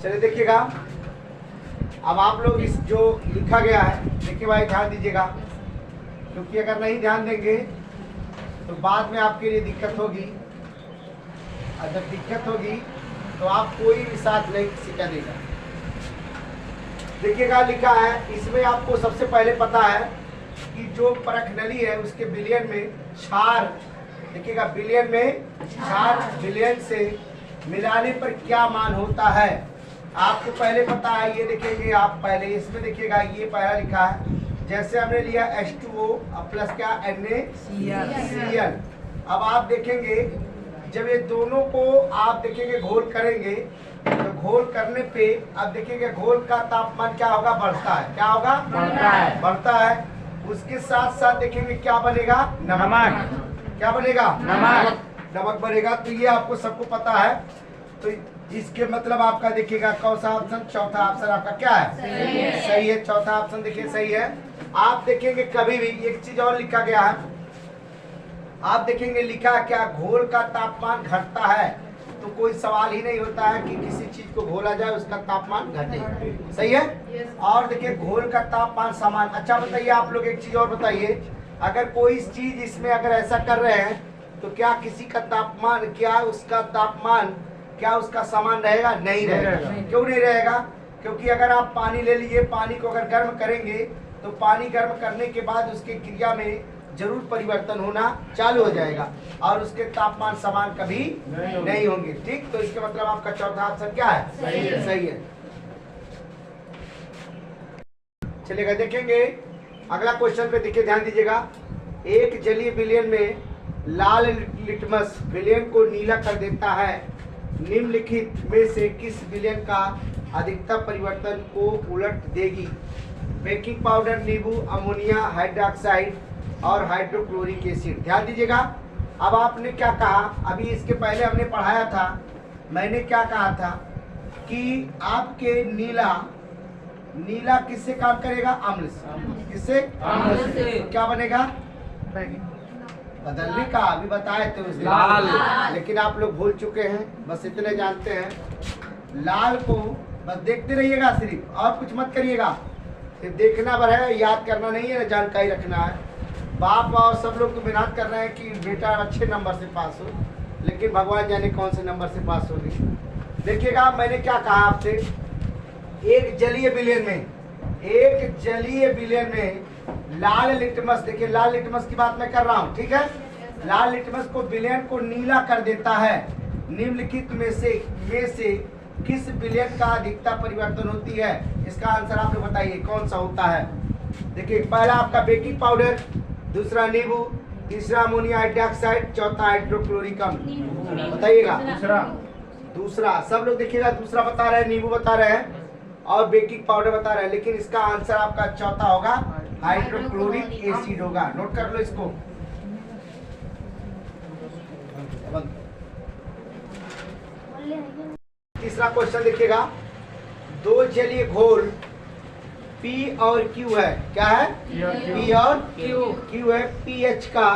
चलिए देखिएगा, अब आप लोग इस जो लिखा गया है देखिए भाई ध्यान दीजिएगा, क्योंकि अगर नहीं ध्यान देंगे तो बाद में आपके लिए दिक्कत होगी, और जब दिक्कत होगी तो आप कोई भी साथ नहीं किसी का देगा। देखिएगा लिखा है इसमें, आपको सबसे पहले पता है कि जो परख नली है उसके बिलियन में क्षार, देखिएगा बिलियन में क्षार बिलियन से मिलाने पर क्या मान होता है, आपको पहले पता है। ये देखेंगे आप पहले, इसमें देखिएगा ये पहला लिखा है, जैसे हमने लिया H2O प्लस क्या NaCl। अब आप देखेंगे जब ये दोनों को आप देखेंगे घोल करेंगे, तो घोल करने पे अब देखेंगे घोल का तापमान क्या होगा, बढ़ता है। क्या होगा, बढ़ता है। उसके साथ साथ देखेंगे क्या बनेगा, नमक। क्या बनेगा, नमक बनेगा। तो ये आपको सबको पता है। तो इसके मतलब आपका देखिएगा कौन सा ऑप्शन, चौथा ऑप्शन आपका क्या है, सही है। चौथा ऑप्शन देखिए सही है। आप देखेंगे कभी भी एक चीज और लिखा गया है, आप देखेंगे लिखा है क्या, घोल का तापमान घटता है, तो कोई सवाल ही नहीं होता है कि किसी चीज को घोला जाए उसका तापमान घटे। सही है। और देखिए घोल का तापमान समान। अच्छा बताइए आप लोग एक चीज और बताइए, अगर कोई चीज इसमें अगर ऐसा कर रहे हैं तो क्या किसी का तापमान, क्या उसका तापमान क्या उसका समान रहेगा, नहीं रहेगा। क्यों नहीं रहेगा, क्योंकि अगर आप पानी ले लीजिए, पानी को अगर गर्म करेंगे तो पानी गर्म करने के बाद उसकी क्रिया में जरूर परिवर्तन होना चालू हो जाएगा और उसके तापमान समान कभी नहीं होंगे। ठीक, तो इसके मतलब आपका चौथा ऑप्शन क्या है, सही है। चलेगा, देखेंगे अगला क्वेश्चन पे, देखिए ध्यान दीजिएगा। एक जलीय विलयन में लाल लिटमस विलयन को नीला कर देता है, निम्नलिखित में से किस विलयन का अधिकतम परिवर्तन को उलट देगी, बेकिंग पाउडर, नींबू, अमोनिया हाइड्रोक्साइड और हाइड्रोक्लोरिक एसिड। ध्यान दीजिएगा। अब आपने क्या कहा, अभी इसके पहले हमने पढ़ाया था, मैंने क्या कहा था कि आपके नीला किससे काम करेगा, अम्ल से। किससे, अम्ल से। तो क्या बनेगा, बदलने का अभी बताए थे उस दिन, लेकिन आप लोग भूल चुके हैं। बस इतने जानते हैं, लाल को बस देखते रहिएगा सिर्फ, और कुछ मत करिएगा। सिर्फ देखना भर है, याद करना नहीं है, जानकारी रखना है। बाप और सब लोग तो मेहनत कर रहे हैं कि बेटा अच्छे नंबर से पास हो, लेकिन भगवान जाने कौन से नंबर से पास होगी। देखिएगा मैंने क्या कहा आपसे, एक जलीय विलयन में लाल लिटमस, देखिए लाल लिटमस की बात मैं कर रहा हूँ, ठीक है। लाल लिटमस को विलयन को नीला कर देता है, निम्नलिखित में से किस विलयन का अधिकता परिवर्तन होती है, इसका आंसर आप लोग बताइए कौन सा होता है। देखिए पहला आपका बेकिंग पाउडर, दूसरा नींबू, तीसरा अमोनिया हाइड्रोक्साइड, चौथा हाइड्रोक्लोरिक अम्ल। बताइएगा दूसरा सब लोग देखिएगा, दूसरा बता रहे हैं, नींबू बता रहे हैं और बेकिंग पाउडर बता रहे हैं, लेकिन इसका आंसर आपका चौथा होगा, हाइड्रोक्लोरिक एसिड होगा। नोट कर लो इसको। तीसरा क्वेश्चन देखिएगा, दो जलीय घोल P और Q है, क्या है, P और Q है, pH का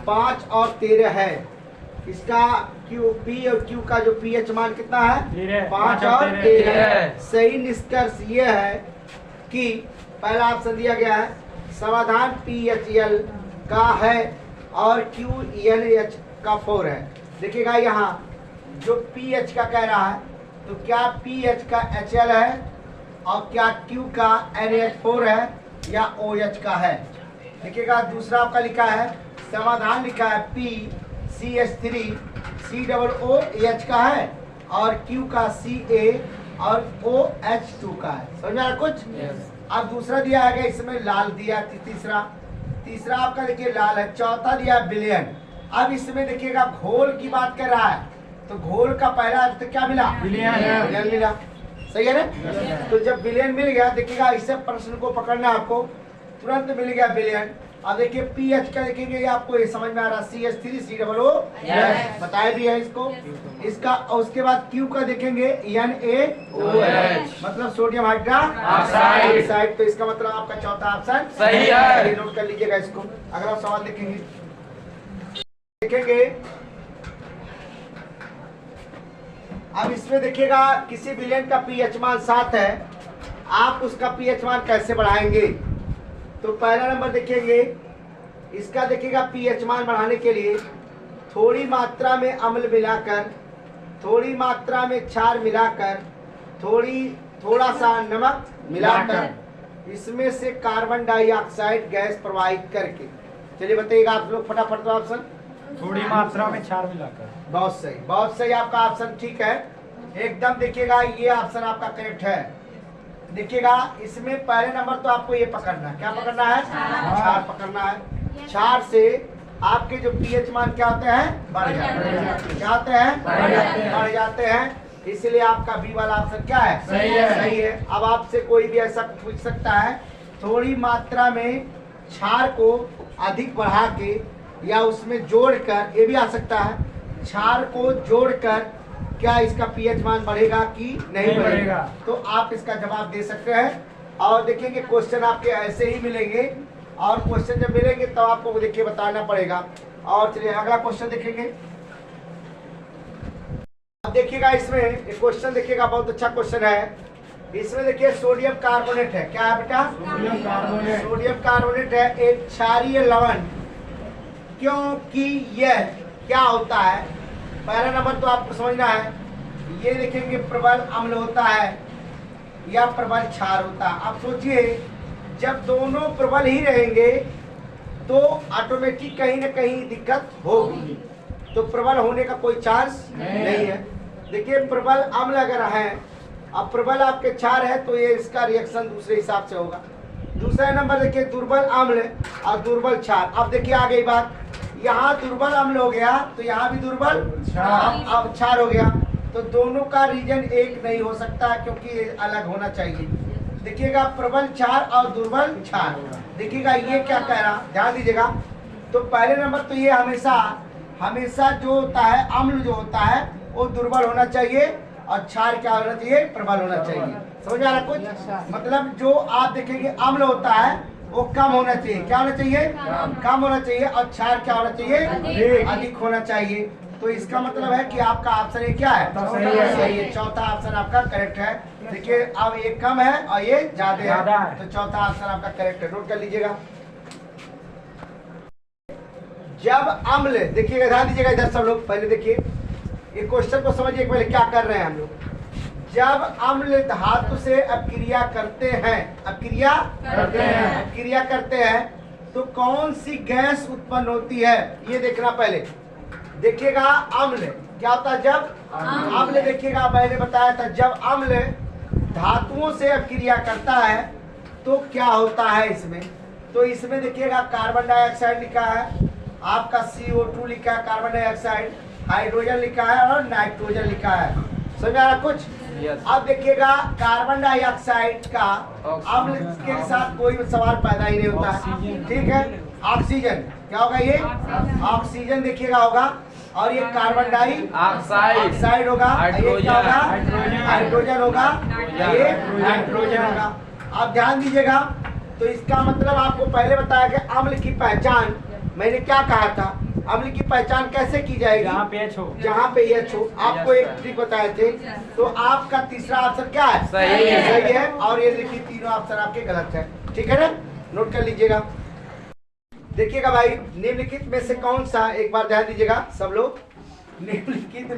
5 और 13 है, इसका P और Q का जो pH मान कितना है, 5 और 13। सही निष्कर्ष ये है कि पहला ऑप्शन दिया गया है, समाधान PHL का है और QNH का 4 है। देखिएगा यहाँ जो pH का कह रहा है, तो क्या pH का HL है और क्या Q का NH4 है या OH का है। देखिएगा दूसरा आपका लिखा है, समाधान लिखा है PCH3 COOH का है और Q का Ca और OH2 का है। समझ में आया कुछ। अब दूसरा दिया है इसमें लाल दिया, तीसरा आपका देखिए लाल है, चौथा दिया विलयन। अब इसमें देखिएगा घोल की बात कर रहा है, तो घोल का पहला अर्थ तो क्या मिला, विलयन मिला। सही है ना। तो जब विलयन मिल गया, देखिएगा इसे प्रश्न को पकड़ना है आपको, तुरंत मिल गया विलयन। अब देखिए pH का देखेंगे, ये आपको ये समझ में आ रहा, CH3 COOH बताया भी है इसको, इसका। और उसके बाद Q का देखेंगे NaOH मतलब सोडियम हाइड्रोक्साइड। तो इसका मतलब आपका चौथा ऑप्शन सही है, नोट कर लीजिएगा इसको। अगला सवाल देखेंगे अब इसमें देखिएगा किसी विलयन का पीएच मान 7 है, आप उसका पीएच मान कैसे बढ़ाएंगे? तो पहला नंबर देखेंगे, इसका देखिएगा पीएच मान बढ़ाने के लिए थोड़ी मात्रा में अम्ल मिलाकर, थोड़ी मात्रा में क्षार मिलाकर, थोड़ा सा नमक मिलाकर इसमें से कार्बन डाइऑक्साइड गैस प्रवाहित करके। चलिए बताइएगा आप लोग फटाफट। तो ऑप्शन थोड़ी मात्रा में क्षार मिलाकर। बहुत सही, बहुत सही आपका ऑप्शन ठीक है एकदम। देखिएगा ये ऑप्शन आपका करेक्ट है। देखिएगा इसमें पहले नंबर तो आपको ये पकड़ना है, क्या पकड़ना है? क्षार पकड़ना है। क्षार से आपके जो पीएच मान क्या होते हैं? बढ़ जाते हैं। क्या होते हैं? बढ़ जाते हैं। इसलिए आपका बी वाला ऑप्शन क्या है? सही है। सही है। अब आपसे कोई भी ऐसा पूछ सकता है, थोड़ी मात्रा में क्षार को अधिक बढ़ा के या उसमें जोड़कर, ये भी आ सकता है, क्षार को जोड़कर क्या इसका पीएच मान बढ़ेगा कि नहीं बढ़ेगा? तो आप इसका जवाब दे सकते हैं। और देखेंगे क्वेश्चन आपके ऐसे ही मिलेंगे, और क्वेश्चन जब मिलेंगे तो आपको देखिए बताना पड़ेगा। और चलिए अगला क्वेश्चन देखेंगे। अब देखिएगा इसमें एक क्वेश्चन देखिएगा, बहुत अच्छा क्वेश्चन है। इसमें देखिए सोडियम कार्बोनेट है, क्या है बेटा? Sodium carbonate. सोडियम कार्बोनेट है एक क्षारीय लवण, क्योंकि यह क्या होता है? पहला नंबर तो आपको समझना है, ये देखेंगे प्रबल अम्ल होता है या प्रबल क्षार होता है। आप सोचिए जब दोनों प्रबल ही रहेंगे तो ऑटोमेटिक कहीं ना कहीं दिक्कत होगी, तो प्रबल होने का कोई चांस नहीं है। देखिए प्रबल अम्ल अगर है, अब प्रबल आपके क्षार है तो ये इसका रिएक्शन दूसरे हिसाब से होगा। दूसरा नंबर देखिए दुर्बल अम्ल और दुर्बल क्षार। अब देखिए आ गई बात, यहाँ दुर्बल अम्ल हो गया तो यहाँ भी दुर्बल अब क्षार हो गया, तो दोनों का रीजन एक नहीं हो सकता क्योंकि ये अलग होना चाहिए। देखिएगा प्रबल क्षार और दुर्बल क्षार। देखिएगा ये क्या कह रहा, ध्यान दीजिएगा। तो पहले नंबर तो ये हमेशा जो होता है अम्ल जो होता है वो दुर्बल होना चाहिए और क्षार क्या होना चाहिए? प्रबल होना चाहिए। समझ आ रहा कुछ? मतलब जो आप देखेंगे अम्ल होता है वो कम होना चाहिए, क्या होना चाहिए? कम होना चाहिए। और क्षार क्या होना चाहिए? अधिक होना चाहिए। तो इसका मतलब है कि आपका ऑप्शन ये क्या है? सही है। चौथा ऑप्शन आपका करेक्ट है। देखिए अब ये कम है और ये ज्यादा है, तो चौथा ऑप्शन आपका करेक्ट है। नोट कर लीजिएगा। जब अम्ल, देखिएगा ध्यान दीजिएगा इधर सब लोग, पहले देखिए ये क्वेश्चन को समझिए पहले क्या कर रहे हैं हम लोग। जब अम्ल धातु से अपक्रिया करते हैं तो कौन सी गैस उत्पन्न होती है ये देखना पहले। देखिएगा अम्ल क्या होता है? जब अम्ल, देखिएगा मैंने बताया था, जब अम्ल धातुओं से अपक्रिया करता है तो क्या होता है इसमें? तो इसमें देखिएगा कार्बन डाइऑक्साइड लिखा है, आपका CO2 लिखा है, कार्बन डाइऑक्साइड, हाइड्रोजन लिखा है और नाइट्रोजन लिखा है। समझ आ रहा कुछ? अब देखिएगा कार्बन डाइऑक्साइड का अम्ल के साथ कोई सवाल पैदा ही नहीं होता है, ठीक है। ऑक्सीजन क्या होगा? ये ऑक्सीजन देखिएगा होगा, और ये कार्बन डाइऑक्साइड होगा, ये क्या होगा? हाइड्रोजन होगा, ये नाइट्रोजन होगा। अब ध्यान दीजिएगा, तो इसका मतलब आपको पहले बताया कि अम्ल की पहचान, मैंने क्या कहा था, अम्ल की पहचान कैसे की जाएगी? जहाँ पे एच हो। आपको एक ट्रिक बताए थे। तो आपका तीसरा ऑप्शन क्या है? सही है। और ये देखिए तीनों ऑप्शन आपके गलत है, ठीक है ना? नोट कर लीजिएगा। देखिएगा भाई, निम्नलिखित में से कौन सा, एक बार ध्यान दीजिएगा सब लोग, निम्नलिखित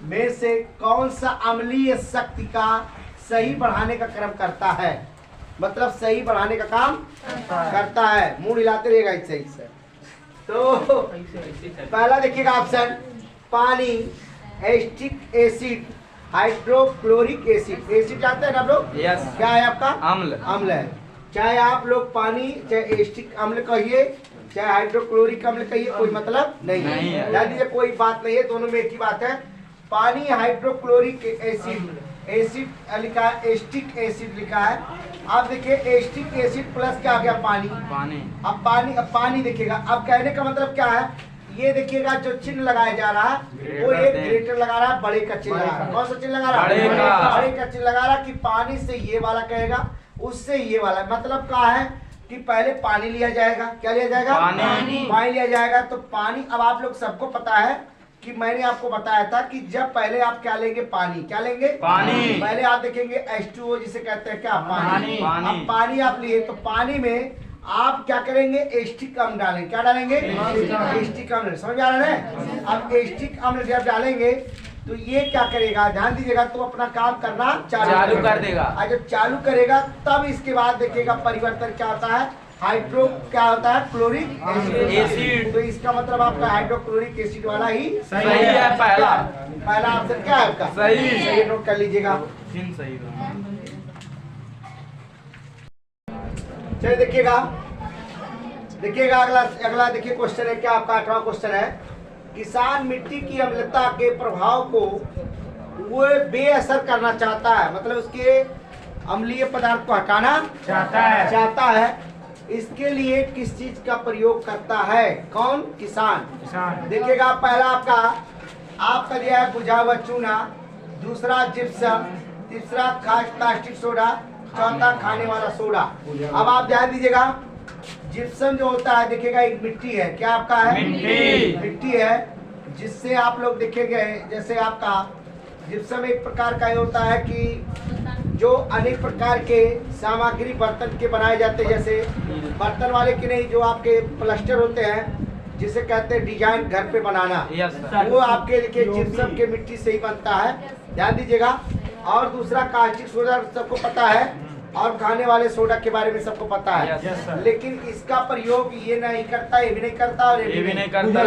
में से कौन सा अम्लीय शक्ति का सही बढ़ाने का क्रम करता है? मतलब सही बढ़ाने का काम करता है। मुंह हिलाते रहेगा इससे। तो पहला देखिएगा ऑप्शन, पानी, acetic acid, hydrochloric acid. Acid जानते हैं ना आप लोग? क्या है आपका? अम्ल है। चाहे आप लोग पानी, चाहे एस्टिक अम्ल कहिए, चाहे हाइड्रोक्लोरिक अम्ल कहिए, कोई मतलब नहीं है। ध्यान दीजिए, कोई बात नहीं है, दोनों में एक ही बात है। पानी, हाइड्रोक्लोरिक एसिड, एसिड लिखा है, एस्टिक एसिड लिखा है। आप देखिए एस्टिक एसिड प्लस क्या आ गया? पानी। अब पानी देखिएगा। अब कहने का मतलब क्या है? ये देखिएगा जो चिन्ह लगाया जा रहा है वो एक ग्रेटर लगा रहा है, बड़े का चिन्ह लगा रहा है। कौन सा चिन्ह लगा रहा है? बड़े का चिन्ह लगा रहा है। कि पानी से ये वाला कहेगा, उससे ये वाला। मतलब क्या है कि पहले पानी लिया जाएगा। क्या लिया जाएगा? पानी लिया जाएगा। तो पानी, अब आप लोग सबको पता है कि मैंने आपको बताया था कि जब पहले आप क्या लेंगे, पानी। क्या लेंगे? पानी। पहले आप देखेंगे H2O जिसे कहते हैं क्या, पानी। पानी। अब पानी आप लिए तो पानी में आप क्या करेंगे, एस्टिक अम्ल डालेंगे। क्या डालेंगे? एस्टिक अम्ल। समझ आ रहा है? अब एस्टिक अम्ल जब डालेंगे तो ये क्या करेगा, ध्यान दीजिएगा, तो अपना काम करना चालू कर देगा। और जब चालू करेगा तब इसके बाद देखिएगा परिवर्तन क्या होता है, हाइड्रो क्या होता है, क्लोरिक एसिड। तो इसका मतलब आपका हाइड्रोक्लोरिक एसिड वाला ही सही है। पहला ऑप्शन क्या है आपका? सही नोट कर लीजिएगा। सही। चलिए देखिएगा अगला देखिए क्वेश्चन है क्या आपका, 8वां क्वेश्चन है। किसान मिट्टी की अम्लता के प्रभाव को वो बेअसर करना चाहता है, मतलब उसके अम्लीय पदार्थ को हटाना चाहता है। इसके लिए किस चीज का प्रयोग करता है? कौन? किसान। देखिएगा पहला आपका दिया है बुझा हुआ चूना, दूसरा जिप्सम, तीसरा कास्टिक सोडा, चौथा खाने वाला सोडा। अब आप ध्यान दीजिएगा, जिप्सम जो होता है देखिएगा एक मिट्टी है। क्या आपका है? मिट्टी है, जिससे आप लोग देखेंगे जैसे आपका जिप्सम एक प्रकार का ये होता है कि जो अनेक प्रकार के सामग्री बर्तन के बनाए जाते हैं, जैसे बर्तन वाले के नहीं, जो आपके प्लास्टर होते हैं जिसे कहते हैं डिजाइन घर पे बनाना, वो आपके देखिए जिप्सम के मिट्टी से ही बनता है। ध्यान दीजिएगा। और दूसरा कास्टिक सोडा सबको पता है, और खाने वाले सोडा के बारे में सबको पता है। लेकिन इसका प्रयोग ये नहीं करता, ये भी नहीं करता, और ये भी नहीं करता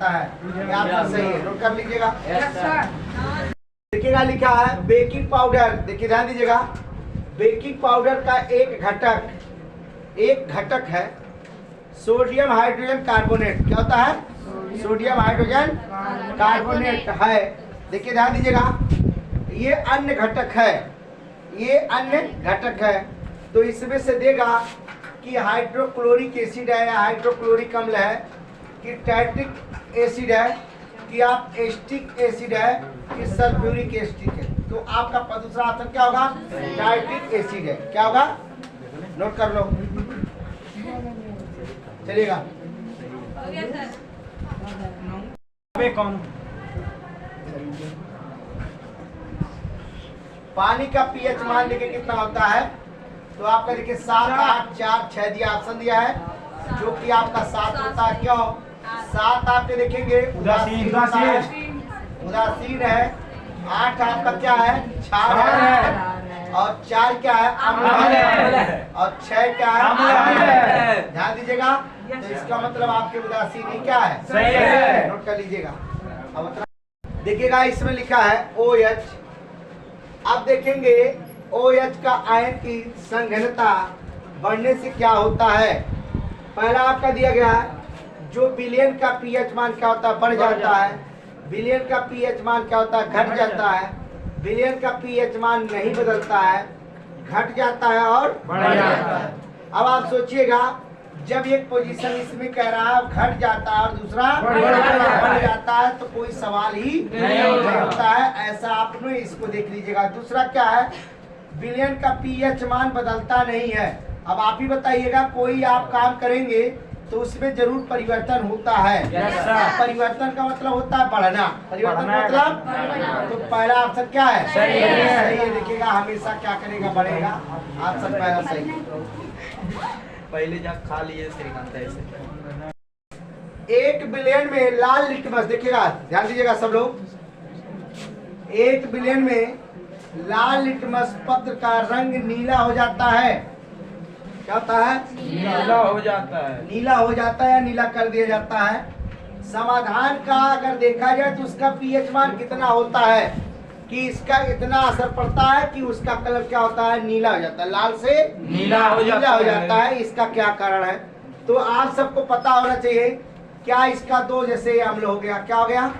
है। ये आपका सही है, नोट कर लीजिएगा। देखिएगा लिखा है बेकिंग पाउडर। देखिए ध्यान दीजिएगा, बेकिंग पाउडर का एक घटक है सोडियम हाइड्रोजन कार्बोनेट। क्या होता है? सोडियम हाइड्रोजन कार्बोनेट है। देखिए ध्यान दीजिएगा, ये अन्य घटक है, तो इसमें से देगा कि हाइड्रोक्लोरिक एसिड है या हाइड्रोक्लोरिक अम्ल है, कि टैट्रिक एसिड है, कि आप एस्टिक एसिड है, कि सल्फ्यूरिक एसिड है। तो आपका दूसरा ऑप्शन क्या होगा? टैट्रिक एसिड है। क्या होगा? नोट कर लो, चलिएगा। कौन? पानी का पीएच मान देखिए कितना होता है, तो आपका देखिए 7, 8, 4, 6 दिया, ऑप्शन दिया है, जो कि आपका 7 होता है। क्यों 7? आपके देखेंगे उदासीन है। 8 आपका क्या है? क्षार है। और 4 क्या है? अम्ल है। और 6 क्या है? ध्यान दीजिएगा, तो इसका मतलब आपके उदासीन ही क्या है? सही है। नोट कर लीजिएगा। अब देखिएगा इसमें लिखा है OH। अब देखेंगे OH का आयन की संघनता बढ़ने से क्या होता है। पहला आपका दिया गया है, जो विलयन का पीएच मान क्या होता है? बढ़ जाता है। विलयन का पीएच मान क्या होता है? घट जाता है। विलयन का पीएच मान नहीं बदलता है, घट जाता है और बढ़ जाता है। अब आप सोचिएगा, जब एक पोजीशन इसमें कह रहा है घट जाता है और दूसरा बढ़ जाता है, तो कोई सवाल ही नहीं होता है। ऐसा आपने इसको देख लीजिएगा। दूसरा क्या है? विलयन का पीएच मान बदलता नहीं है। अब आप ही बताइएगा, कोई आप काम करेंगे तो उसमें जरूर परिवर्तन होता है। परिवर्तन का मतलब होता है बढ़ना, परिवर्तन का मतलब, तो पहला ऑप्शन क्या है? सही है। देखिएगा हमेशा क्या करेगा? बढ़ेगा। ऑप्शन पहला सही। पहले जब खा लिए श्रीकांत ऐसे 1 बिलियन में लाल लिटमस, देखिएगा ध्यान दीजिएगा सब लोग, 1 बिलियन में लाल लिटमस पत्र का रंग नीला हो जाता है। क्या होता है? नीला हो जाता है। नीला हो जाता है या नीला कर दिया जाता है। समाधान का अगर देखा जाए तो उसका पीएच मान कितना होता है कि इसका इतना असर पड़ता है कि उसका कलर क्या होता है? नीला हो जाता है, लाल से नीला हो जाता है। इसका क्या कारण है? तो आप सबको पता होना चाहिए। क्या इसका 2 जैसे अम्ल हो गया, क्या हो गया?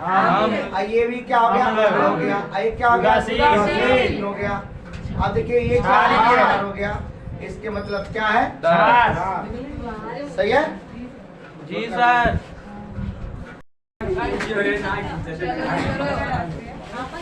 ये भी क्या हो गया? अम्ल हो गया। ये क्या हो गया? उदासीन हो गया। अब देखिए ये क्या हो गया? इसके मतलब क्या है? सही है जी सर। आपण